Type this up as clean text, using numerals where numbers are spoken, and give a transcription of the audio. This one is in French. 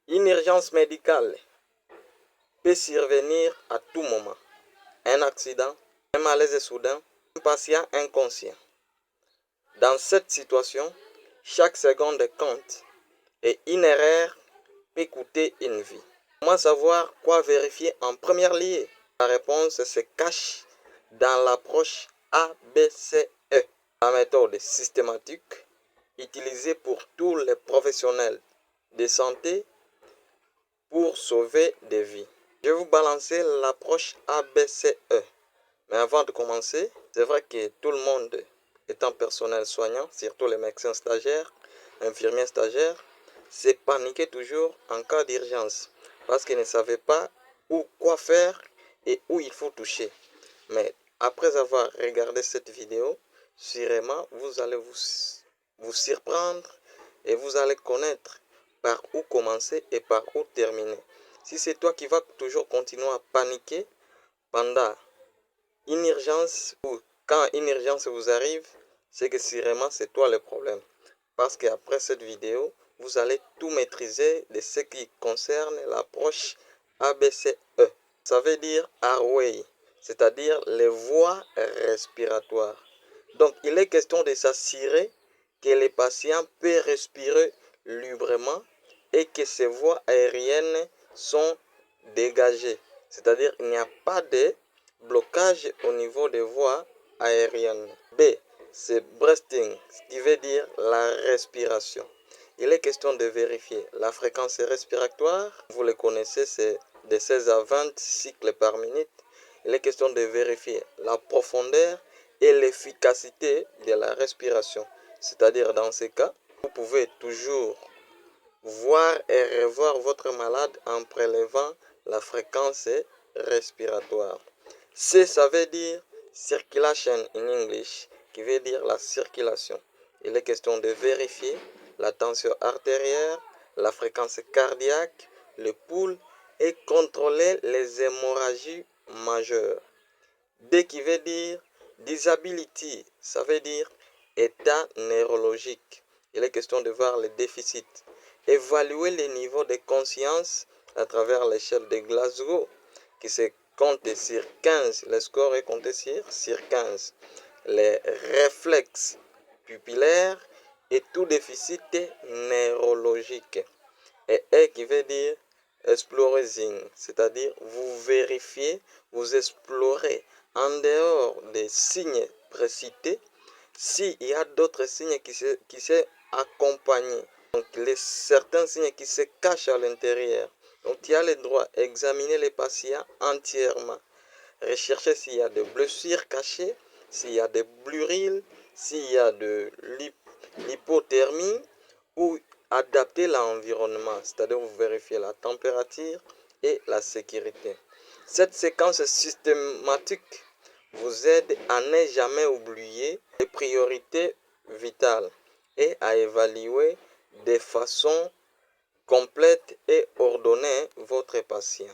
Une urgence médicale peut survenir à tout moment. Un accident, un malaise soudain, un patient inconscient. Dans cette situation, chaque seconde compte et une erreur peut coûter une vie. Comment savoir quoi vérifier en première lieu? La réponse se cache dans l'approche ABCE, la méthode systématique utilisée pour tous les professionnels de santé pour sauver des vies. Je vais vous balancer l'approche ABCE. Mais avant de commencer, c'est vrai que tout le monde étant personnel soignant, surtout les médecins stagiaires, infirmiers stagiaires, c'est paniquer toujours en cas d'urgence parce qu'ils ne savaient pas où quoi faire et où il faut toucher. Mais après avoir regardé cette vidéo, sûrement vous allez vous surprendre et vous allez connaître par où commencer et par où terminer. Si c'est toi qui vas toujours continuer à paniquer pendant une urgence ou quand une urgence vous arrive, c'est que sûrement c'est toi le problème. Parce qu'après cette vidéo, vous allez tout maîtriser de ce qui concerne l'approche ABCE. Ça veut dire airway, c'est-à-dire les voies respiratoires. Donc, il est question de s'assurer que les patients peuvent respirer librement et que ces voies aériennes sont dégagées. C'est-à-dire qu'il n'y a pas de blocage au niveau des voies aériennes. B, c'est breathing, ce qui veut dire la respiration. Il est question de vérifier la fréquence respiratoire. Vous le connaissez, c'est de 16 à 20 cycles par minute. Il est question de vérifier la profondeur et l'efficacité de la respiration. C'est-à-dire dans ces cas, vous pouvez toujours voir et revoir votre malade en prélevant la fréquence respiratoire. C, ça veut dire circulation in English, qui veut dire la circulation. Il est question de vérifier la tension artérielle, la fréquence cardiaque, le pouls et contrôler les hémorragies majeures. D qui veut dire disability, ça veut dire état neurologique. Il est question de voir les déficits. Évaluer les niveaux de conscience à travers l'échelle de Glasgow qui se compte sur 15. Le score est compté sur 15. Les réflexes pupillaires et tout déficit neurologique. Et E qui veut dire exploring, c'est-à-dire vous vérifiez, vous explorez en dehors des signes précités s'il y a d'autres signes qui se accompagnent. Donc certains signes qui se cachent à l'intérieur. Donc tu as le droit d'examiner les patients entièrement. Rechercher s'il y a des blessures cachées, s'il y a des brûlures, s'il y a de l'hypothermie ou adapter l'environnement, c'est-à-dire vous vérifiez la température et la sécurité. Cette séquence systématique vous aide à ne jamais oublier les priorités vitales et à évaluer de façon complète et ordonnée votre patient.